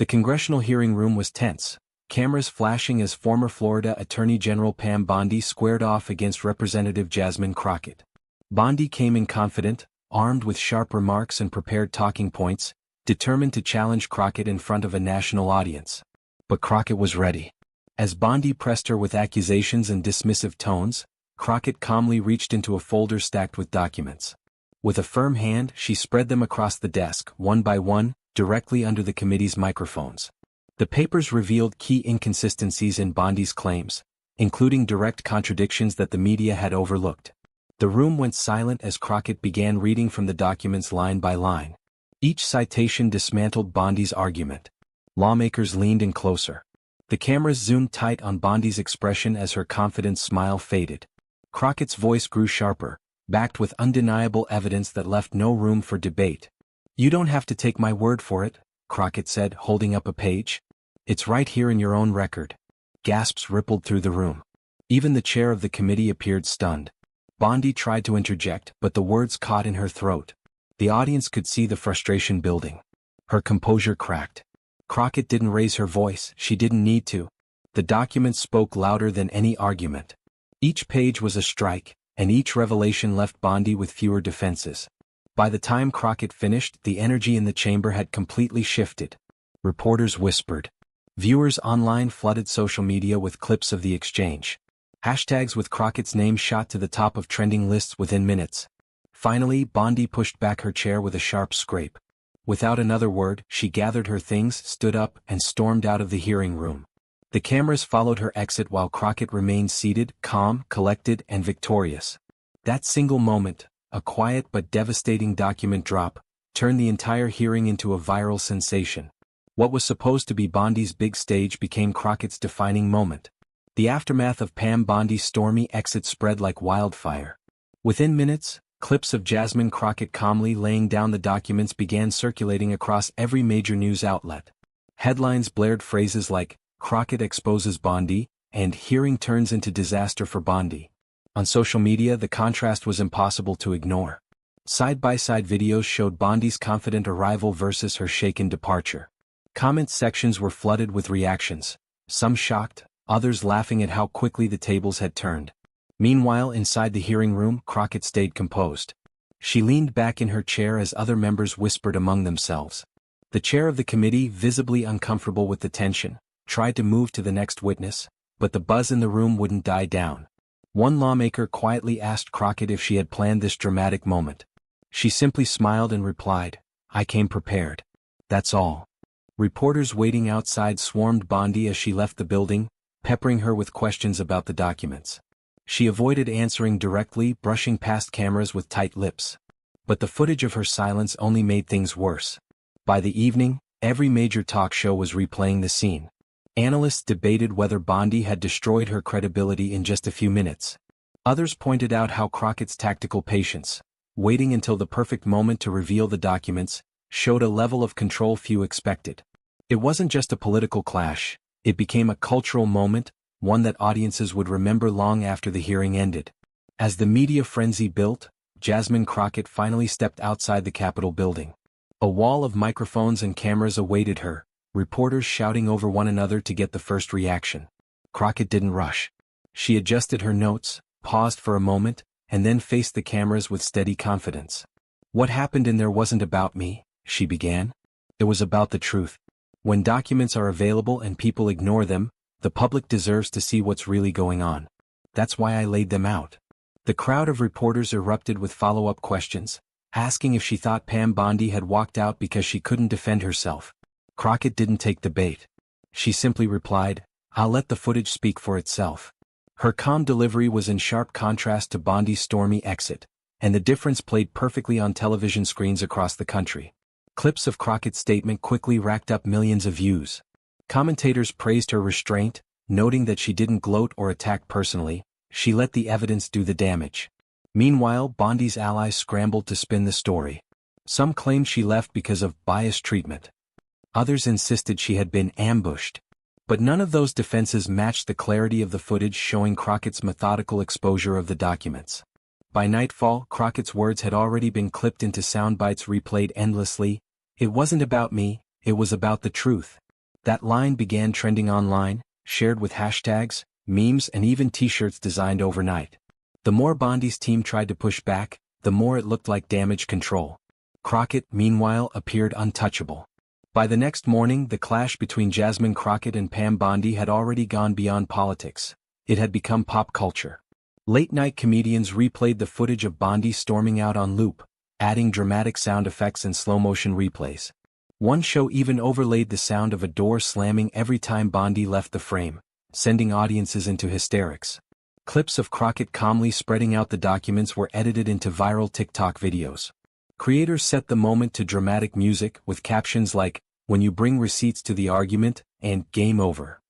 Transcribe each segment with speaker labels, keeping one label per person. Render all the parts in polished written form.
Speaker 1: The congressional hearing room was tense, cameras flashing as former Florida Attorney General Pam Bondi squared off against Representative Jasmine Crockett. Bondi came in confident, armed with sharp remarks and prepared talking points, determined to challenge Crockett in front of a national audience. But Crockett was ready. As Bondi pressed her with accusations and dismissive tones, Crockett calmly reached into a folder stacked with documents. With a firm hand, she spread them across the desk, one by one, directly under the committee's microphones. The papers revealed key inconsistencies in Bondi's claims, including direct contradictions that the media had overlooked. The room went silent as Crockett began reading from the documents line by line. Each citation dismantled Bondi's argument. Lawmakers leaned in closer. The cameras zoomed tight on Bondi's expression as her confident smile faded. Crockett's voice grew sharper, backed with undeniable evidence that left no room for debate. "You don't have to take my word for it," Crockett said, holding up a page. "It's right here in your own record." Gasps rippled through the room. Even the chair of the committee appeared stunned. Bondi tried to interject, but the words caught in her throat. The audience could see the frustration building. Her composure cracked. Crockett didn't raise her voice, she didn't need to. The documents spoke louder than any argument. Each page was a strike, and each revelation left Bondi with fewer defenses. By the time Crockett finished, the energy in the chamber had completely shifted. Reporters whispered. Viewers online flooded social media with clips of the exchange. Hashtags with Crockett's name shot to the top of trending lists within minutes. Finally, Bondi pushed back her chair with a sharp scrape. Without another word, she gathered her things, stood up, and stormed out of the hearing room. The cameras followed her exit while Crockett remained seated, calm, collected, and victorious. That single moment, a quiet but devastating document drop, turned the entire hearing into a viral sensation. What was supposed to be Bondi's big stage became Crockett's defining moment. The aftermath of Pam Bondi's stormy exit spread like wildfire. Within minutes, clips of Jasmine Crockett calmly laying down the documents began circulating across every major news outlet. Headlines blared phrases like, "Crockett exposes Bondi," and "Hearing turns into disaster for Bondi." On social media, the contrast was impossible to ignore. Side-by-side videos showed Bondi's confident arrival versus her shaken departure. Comment sections were flooded with reactions, some shocked, others laughing at how quickly the tables had turned. Meanwhile, inside the hearing room, Crockett stayed composed. She leaned back in her chair as other members whispered among themselves. The chair of the committee, visibly uncomfortable with the tension, tried to move to the next witness, but the buzz in the room wouldn't die down. One lawmaker quietly asked Crockett if she had planned this dramatic moment. She simply smiled and replied, "I came prepared. That's all." Reporters waiting outside swarmed Bondi as she left the building, peppering her with questions about the documents. She avoided answering directly, brushing past cameras with tight lips. But the footage of her silence only made things worse. By the evening, every major talk show was replaying the scene. Analysts debated whether Bondi had destroyed her credibility in just a few minutes. Others pointed out how Crockett's tactical patience, waiting until the perfect moment to reveal the documents, showed a level of control few expected. It wasn't just a political clash, it became a cultural moment, one that audiences would remember long after the hearing ended. As the media frenzy built, Jasmine Crockett finally stepped outside the Capitol building. A wall of microphones and cameras awaited her, reporters shouting over one another to get the first reaction. Crockett didn't rush. She adjusted her notes, paused for a moment, and then faced the cameras with steady confidence. "What happened in there wasn't about me," she began. "It was about the truth. When documents are available and people ignore them, the public deserves to see what's really going on. That's why I laid them out." The crowd of reporters erupted with follow-up questions, asking if she thought Pam Bondi had walked out because she couldn't defend herself. Crockett didn't take the bait. She simply replied, "I'll let the footage speak for itself." Her calm delivery was in sharp contrast to Bondi's stormy exit, and the difference played perfectly on television screens across the country. Clips of Crockett's statement quickly racked up millions of views. Commentators praised her restraint, noting that she didn't gloat or attack personally, she let the evidence do the damage. Meanwhile, Bondi's allies scrambled to spin the story. Some claimed she left because of biased treatment. Others insisted she had been ambushed. But none of those defenses matched the clarity of the footage showing Crockett's methodical exposure of the documents. By nightfall, Crockett's words had already been clipped into sound bites replayed endlessly. "It wasn't about me, it was about the truth. That line began trending online, shared with hashtags, memes and even t-shirts designed overnight. The more Bondi's team tried to push back, the more it looked like damage control. Crockett, meanwhile, appeared untouchable. By the next morning, the clash between Jasmine Crockett and Pam Bondi had already gone beyond politics. It had become pop culture. Late-night comedians replayed the footage of Bondi storming out on loop, adding dramatic sound effects and slow-motion replays. One show even overlaid the sound of a door slamming every time Bondi left the frame, sending audiences into hysterics. Clips of Crockett calmly spreading out the documents were edited into viral TikTok videos. Creators set the moment to dramatic music with captions like, "When you bring receipts to the argument," and "Game over."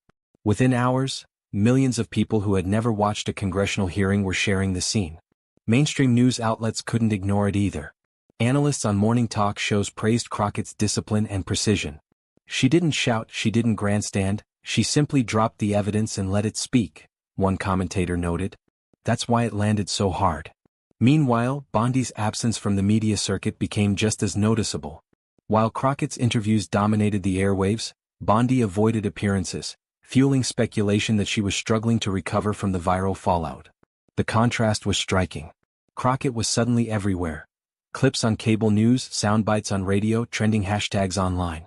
Speaker 1: Within hours, millions of people who had never watched a congressional hearing were sharing the scene. Mainstream news outlets couldn't ignore it either. Analysts on morning talk shows praised Crockett's discipline and precision. "She didn't shout, she didn't grandstand, she simply dropped the evidence and let it speak," one commentator noted. "That's why it landed so hard." Meanwhile, Bondi's absence from the media circuit became just as noticeable. While Crockett's interviews dominated the airwaves, Bondi avoided appearances, fueling speculation that she was struggling to recover from the viral fallout. The contrast was striking. Crockett was suddenly everywhere. Clips on cable news, soundbites on radio, trending hashtags online.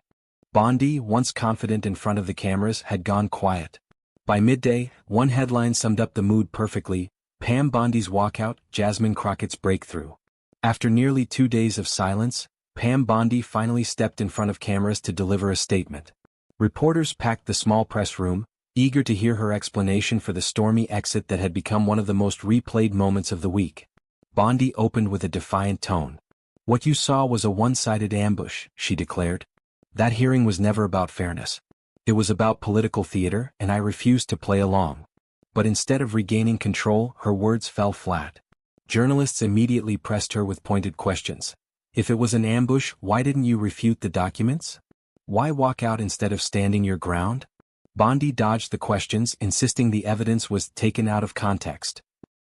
Speaker 1: Bondi, once confident in front of the cameras, had gone quiet. By midday, one headline summed up the mood perfectly: Pam Bondi's walkout, Jasmine Crockett's breakthrough. After nearly 2 days of silence, Pam Bondi finally stepped in front of cameras to deliver a statement. Reporters packed the small press room, eager to hear her explanation for the stormy exit that had become one of the most replayed moments of the week. Bondi opened with a defiant tone. "What you saw was a one-sided ambush," she declared. "That hearing was never about fairness. It was about political theater, and I refused to play along." But instead of regaining control, her words fell flat. Journalists immediately pressed her with pointed questions. "If it was an ambush, why didn't you refute the documents? Why walk out instead of standing your ground?" Bondi dodged the questions, insisting the evidence was taken out of context.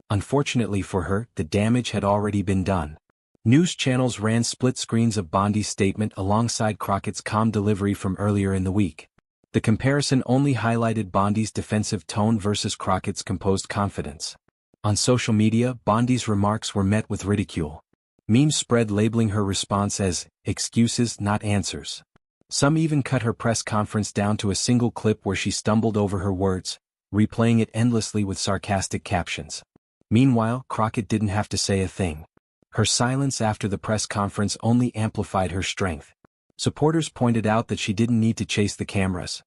Speaker 1: Unfortunately for her, the damage had already been done. News channels ran split screens of Bondi's statement alongside Crockett's calm delivery from earlier in the week. The comparison only highlighted Bondi's defensive tone versus Crockett's composed confidence. On social media, Bondi's remarks were met with ridicule. Memes spread labeling her response as "excuses, not answers." Some even cut her press conference down to a single clip where she stumbled over her words, replaying it endlessly with sarcastic captions. Meanwhile, Crockett didn't have to say a thing. Her silence after the press conference only amplified her strength. Supporters pointed out that she didn't need to chase the cameras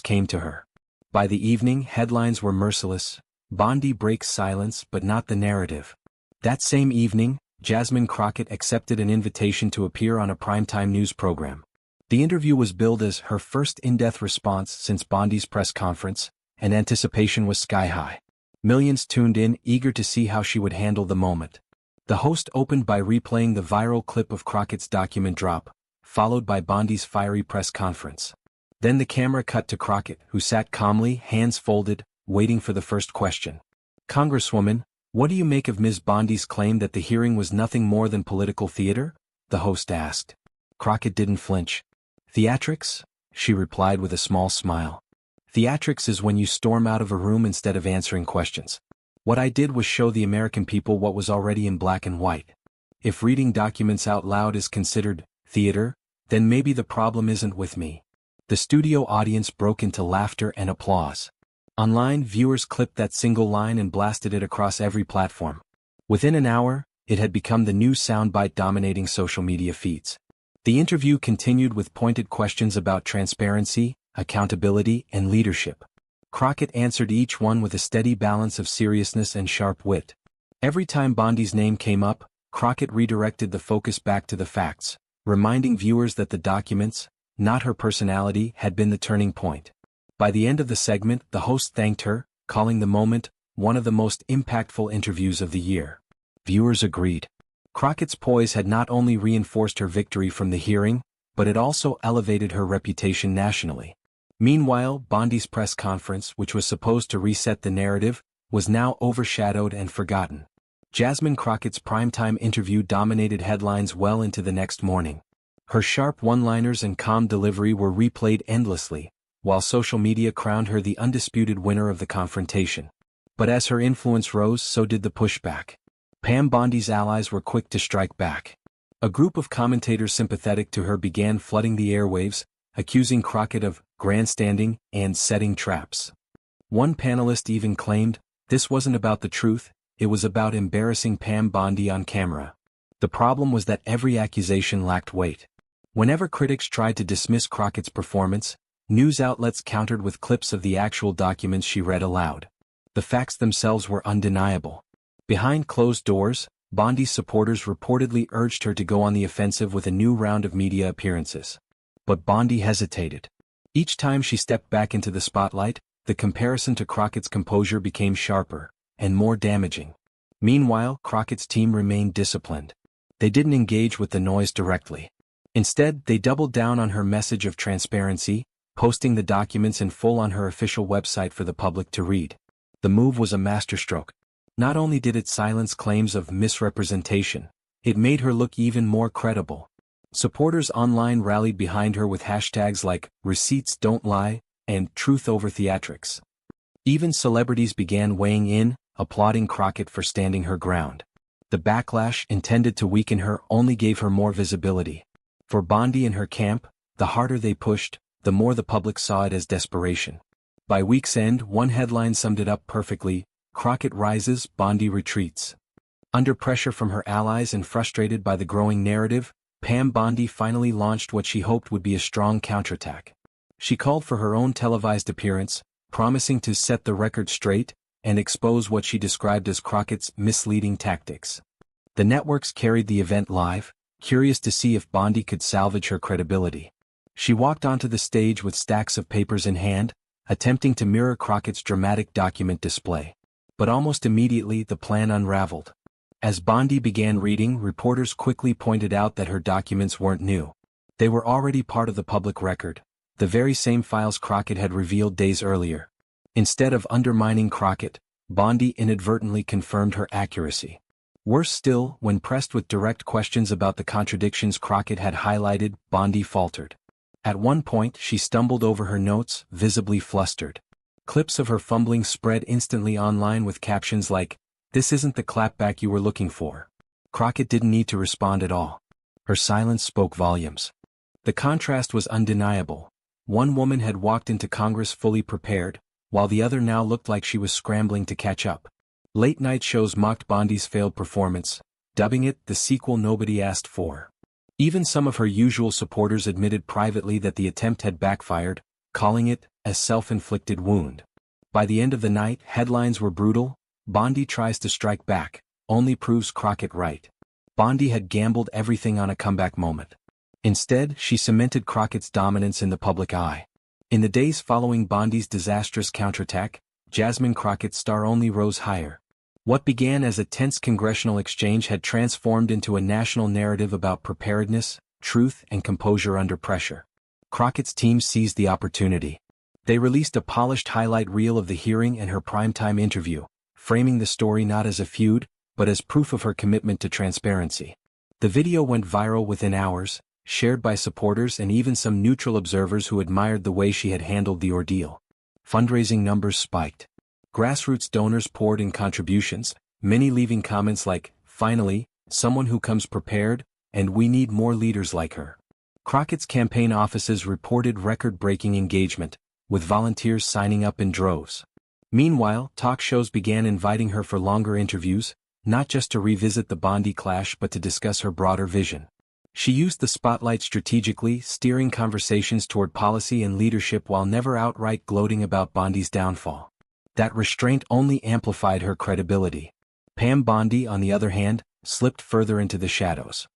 Speaker 1: came to her. By the evening, headlines were merciless: Bondi breaks silence but not the narrative. That same evening, Jasmine Crockett accepted an invitation to appear on a primetime news program. The interview was billed as her first in-depth response since Bondi's press conference, and anticipation was sky-high. Millions tuned in, eager to see how she would handle the moment. The host opened by replaying the viral clip of Crockett's document drop, followed by Bondi's fiery press conference. Then the camera cut to Crockett, who sat calmly, hands folded, waiting for the first question. "Congresswoman, what do you make of Ms. Bondi's claim that the hearing was nothing more than political theater?" the host asked. Crockett didn't flinch. "Theatrics?" she replied with a small smile. "Theatrics is when you storm out of a room instead of answering questions. What I did was show the American people what was already in black and white. If reading documents out loud is considered theater, then maybe the problem isn't with me." The studio audience broke into laughter and applause. Online, viewers clipped that single line and blasted it across every platform. Within an hour, it had become the new soundbite dominating social media feeds. The interview continued with pointed questions about transparency, accountability, and leadership. Crockett answered each one with a steady balance of seriousness and sharp wit. Every time Bondi's name came up, Crockett redirected the focus back to the facts, reminding viewers that the documents, not her personality, had been the turning point. By the end of the segment, the host thanked her, calling the moment one of the most impactful interviews of the year. Viewers agreed. Crockett's poise had not only reinforced her victory from the hearing, but it also elevated her reputation nationally. Meanwhile, Bondi's press conference, which was supposed to reset the narrative, was now overshadowed and forgotten. Jasmine Crockett's primetime interview dominated headlines well into the next morning. Her sharp one-liners and calm delivery were replayed endlessly, while social media crowned her the undisputed winner of the confrontation. But as her influence rose, so did the pushback. Pam Bondi's allies were quick to strike back. A group of commentators sympathetic to her began flooding the airwaves, accusing Crockett of grandstanding and setting traps. One panelist even claimed, this wasn't about the truth, it was about embarrassing Pam Bondi on camera. The problem was that every accusation lacked weight. Whenever critics tried to dismiss Crockett's performance, news outlets countered with clips of the actual documents she read aloud. The facts themselves were undeniable. Behind closed doors, Bondi's supporters reportedly urged her to go on the offensive with a new round of media appearances. But Bondi hesitated. Each time she stepped back into the spotlight, the comparison to Crockett's composure became sharper and more damaging. Meanwhile, Crockett's team remained disciplined. They didn't engage with the noise directly. Instead, they doubled down on her message of transparency, posting the documents in full on her official website for the public to read. The move was a masterstroke. Not only did it silence claims of misrepresentation, it made her look even more credible. Supporters online rallied behind her with hashtags like "Receipts Don't Lie" and "Truth Over Theatrics." Even celebrities began weighing in, applauding Crockett for standing her ground. The backlash intended to weaken her only gave her more visibility. For Bondi and her camp, the harder they pushed, the more the public saw it as desperation. By week's end, one headline summed it up perfectly: Crockett rises, Bondi retreats. Under pressure from her allies and frustrated by the growing narrative, Pam Bondi finally launched what she hoped would be a strong counterattack. She called for her own televised appearance, promising to set the record straight and expose what she described as Crockett's misleading tactics. The networks carried the event live, curious to see if Bondi could salvage her credibility. She walked onto the stage with stacks of papers in hand, attempting to mirror Crockett's dramatic document display. But almost immediately the plan unraveled. As Bondi began reading, reporters quickly pointed out that her documents weren't new. They were already part of the public record, the very same files Crockett had revealed days earlier. Instead of undermining Crockett, Bondi inadvertently confirmed her accuracy. Worse still, when pressed with direct questions about the contradictions Crockett had highlighted, Bondi faltered. At one point, she stumbled over her notes, visibly flustered. Clips of her fumbling spread instantly online with captions like, "This isn't the clapback you were looking for." Crockett didn't need to respond at all. Her silence spoke volumes. The contrast was undeniable. One woman had walked into Congress fully prepared, while the other now looked like she was scrambling to catch up. Late-night shows mocked Bondi's failed performance, dubbing it the sequel nobody asked for. Even some of her usual supporters admitted privately that the attempt had backfired, calling it a self-inflicted wound. By the end of the night, headlines were brutal: Bondi tries to strike back, only proves Crockett right. Bondi had gambled everything on a comeback moment. Instead, she cemented Crockett's dominance in the public eye. In the days following Bondi's disastrous counterattack, Jasmine Crockett's star only rose higher. What began as a tense congressional exchange had transformed into a national narrative about preparedness, truth, and composure under pressure. Crockett's team seized the opportunity. They released a polished highlight reel of the hearing and her primetime interview, framing the story not as a feud, but as proof of her commitment to transparency. The video went viral within hours, shared by supporters and even some neutral observers who admired the way she had handled the ordeal. Fundraising numbers spiked. Grassroots donors poured in contributions, many leaving comments like, "Finally, someone who comes prepared, and we need more leaders like her." Crockett's campaign offices reported record-breaking engagement, with volunteers signing up in droves. Meanwhile, talk shows began inviting her for longer interviews, not just to revisit the Bondi clash but to discuss her broader vision. She used the spotlight strategically, steering conversations toward policy and leadership while never outright gloating about Bondi's downfall. That restraint only amplified her credibility. Pam Bondi, on the other hand, slipped further into the shadows.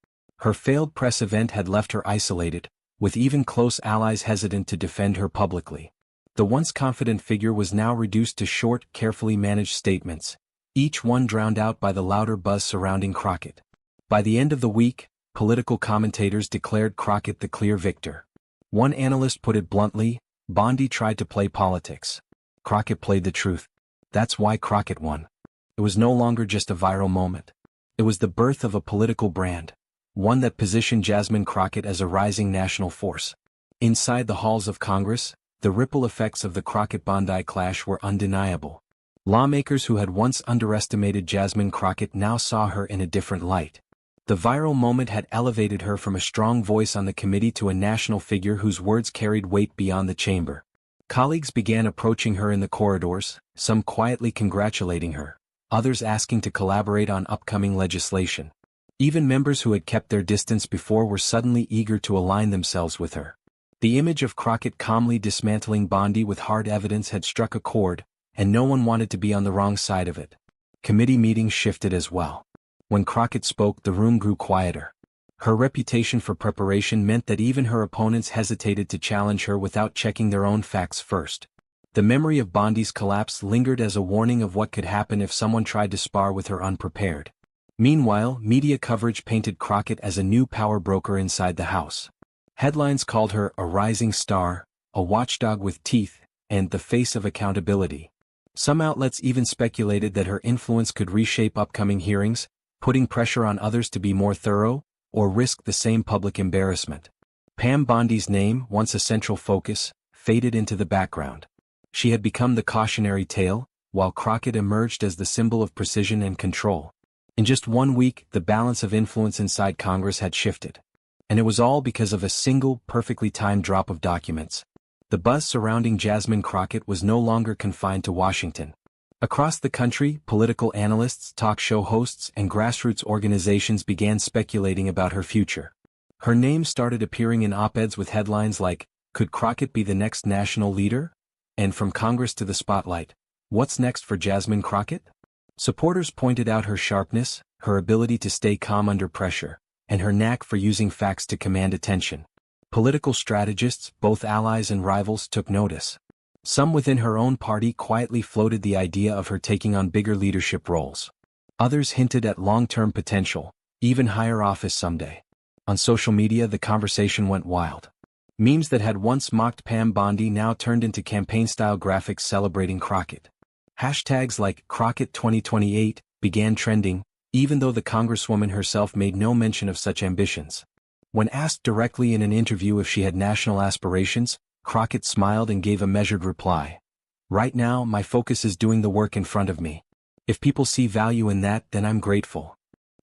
Speaker 1: Her failed press event had left her isolated, with even close allies hesitant to defend her publicly. The once confident figure was now reduced to short, carefully managed statements, each one drowned out by the louder buzz surrounding Crockett. By the end of the week, political commentators declared Crockett the clear victor. One analyst put it bluntly: Bondi tried to play politics. Crockett played the truth. That's why Crockett won. It was no longer just a viral moment. It was the birth of a political brand, one that positioned Jasmine Crockett as a rising national force. Inside the halls of Congress, the ripple effects of the Crockett-Bondi clash were undeniable. Lawmakers who had once underestimated Jasmine Crockett now saw her in a different light. The viral moment had elevated her from a strong voice on the committee to a national figure whose words carried weight beyond the chamber. Colleagues began approaching her in the corridors, some quietly congratulating her, others asking to collaborate on upcoming legislation. Even members who had kept their distance before were suddenly eager to align themselves with her. The image of Crockett calmly dismantling Bondi with hard evidence had struck a chord, and no one wanted to be on the wrong side of it. Committee meetings shifted as well. When Crockett spoke, the room grew quieter. Her reputation for preparation meant that even her opponents hesitated to challenge her without checking their own facts first. The memory of Bondi's collapse lingered as a warning of what could happen if someone tried to spar with her unprepared. Meanwhile, media coverage painted Crockett as a new power broker inside the House. Headlines called her a rising star, a watchdog with teeth, and the face of accountability. Some outlets even speculated that her influence could reshape upcoming hearings, putting pressure on others to be more thorough, or risk the same public embarrassment. Pam Bondi's name, once a central focus, faded into the background. She had become the cautionary tale, while Crockett emerged as the symbol of precision and control. In just 1 week, the balance of influence inside Congress had shifted. And it was all because of a single, perfectly timed drop of documents. The buzz surrounding Jasmine Crockett was no longer confined to Washington. Across the country, political analysts, talk show hosts, and grassroots organizations began speculating about her future. Her name started appearing in op-eds with headlines like, "Could Crockett be the next national leader?" And "From Congress to the Spotlight, what's next for Jasmine Crockett?" Supporters pointed out her sharpness, her ability to stay calm under pressure, and her knack for using facts to command attention. Political strategists, both allies and rivals, took notice. Some within her own party quietly floated the idea of her taking on bigger leadership roles. Others hinted at long-term potential, even higher office someday. On social media, the conversation went wild. Memes that had once mocked Pam Bondi now turned into campaign-style graphics celebrating Crockett. Hashtags like Crockett 2028 began trending, even though the Congresswoman herself made no mention of such ambitions. When asked directly in an interview if she had national aspirations, Crockett smiled and gave a measured reply. "Right now, my focus is doing the work in front of me. If people see value in that, then I'm grateful."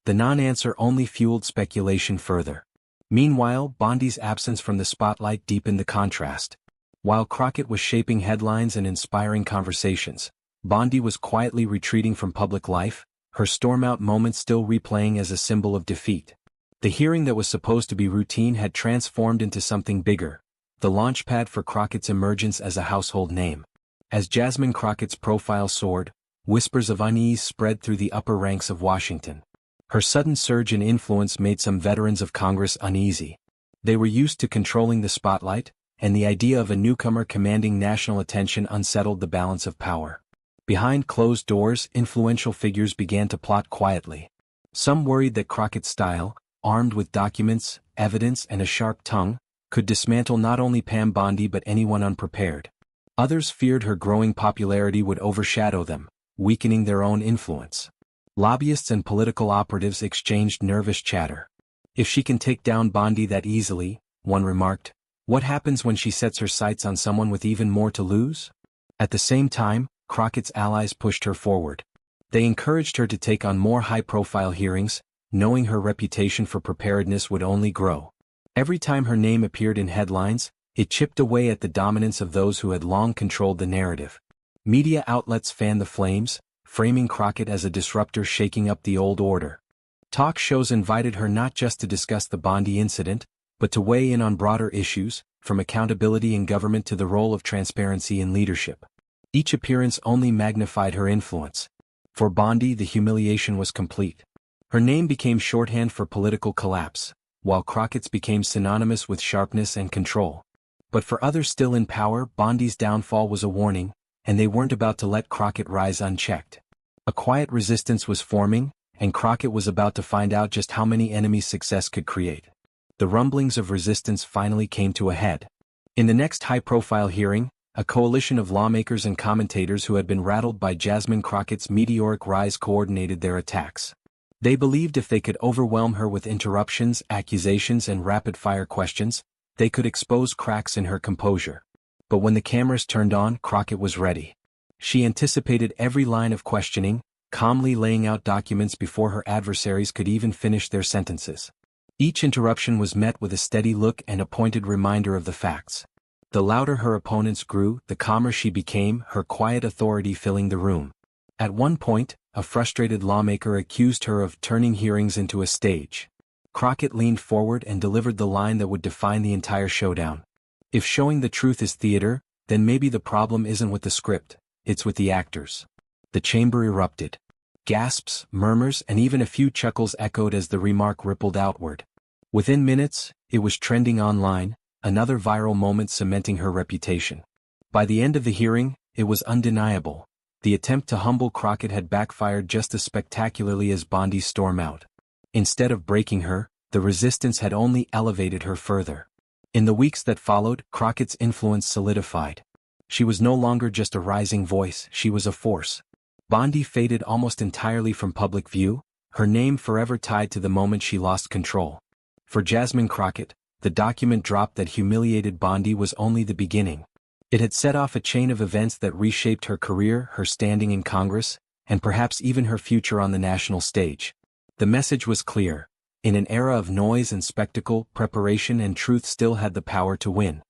Speaker 1: The non-answer only fueled speculation further. Meanwhile, Bondi's absence from the spotlight deepened the contrast. While Crockett was shaping headlines and inspiring conversations, Bondi was quietly retreating from public life, her storm-out moment still replaying as a symbol of defeat. The hearing that was supposed to be routine had transformed into something bigger, the launchpad for Crockett's emergence as a household name. As Jasmine Crockett's profile soared, whispers of unease spread through the upper ranks of Washington. Her sudden surge in influence made some veterans of Congress uneasy. They were used to controlling the spotlight, and the idea of a newcomer commanding national attention unsettled the balance of power. Behind closed doors, influential figures began to plot quietly. Some worried that Crockett's style, armed with documents, evidence, and a sharp tongue, could dismantle not only Pam Bondi but anyone unprepared. Others feared her growing popularity would overshadow them, weakening their own influence. Lobbyists and political operatives exchanged nervous chatter. "If she can take down Bondi that easily," one remarked, "what happens when she sets her sights on someone with even more to lose?" At the same time, Crockett's allies pushed her forward. They encouraged her to take on more high-profile hearings, knowing her reputation for preparedness would only grow. Every time her name appeared in headlines, it chipped away at the dominance of those who had long controlled the narrative. Media outlets fanned the flames, framing Crockett as a disruptor shaking up the old order. Talk shows invited her not just to discuss the Bondi incident, but to weigh in on broader issues, from accountability in government to the role of transparency in leadership. Each appearance only magnified her influence. For Bondi, the humiliation was complete. Her name became shorthand for political collapse, while Crockett's became synonymous with sharpness and control. But for others still in power, Bondi's downfall was a warning, and they weren't about to let Crockett rise unchecked. A quiet resistance was forming, and Crockett was about to find out just how many enemies success could create. The rumblings of resistance finally came to a head. In the next high-profile hearing, a coalition of lawmakers and commentators who had been rattled by Jasmine Crockett's meteoric rise coordinated their attacks. They believed if they could overwhelm her with interruptions, accusations and rapid-fire questions, they could expose cracks in her composure. But when the cameras turned on, Crockett was ready. She anticipated every line of questioning, calmly laying out documents before her adversaries could even finish their sentences. Each interruption was met with a steady look and a pointed reminder of the facts. The louder her opponents grew, the calmer she became, her quiet authority filling the room. At one point, a frustrated lawmaker accused her of turning hearings into a stage. Crockett leaned forward and delivered the line that would define the entire showdown. If showing the truth is theater, then maybe the problem isn't with the script, it's with the actors. The chamber erupted. Gasps, murmurs, and even a few chuckles echoed as the remark rippled outward. Within minutes, it was trending online, another viral moment cementing her reputation. By the end of the hearing, it was undeniable. The attempt to humble Crockett had backfired just as spectacularly as Bondi's storm out. Instead of breaking her, the resistance had only elevated her further. In the weeks that followed, Crockett's influence solidified. She was no longer just a rising voice, she was a force. Bondi faded almost entirely from public view, her name forever tied to the moment she lost control. For Jasmine Crockett, the document drop that humiliated Bondi was only the beginning. It had set off a chain of events that reshaped her career, her standing in Congress, and perhaps even her future on the national stage. The message was clear. In an era of noise and spectacle, preparation and truth still had the power to win.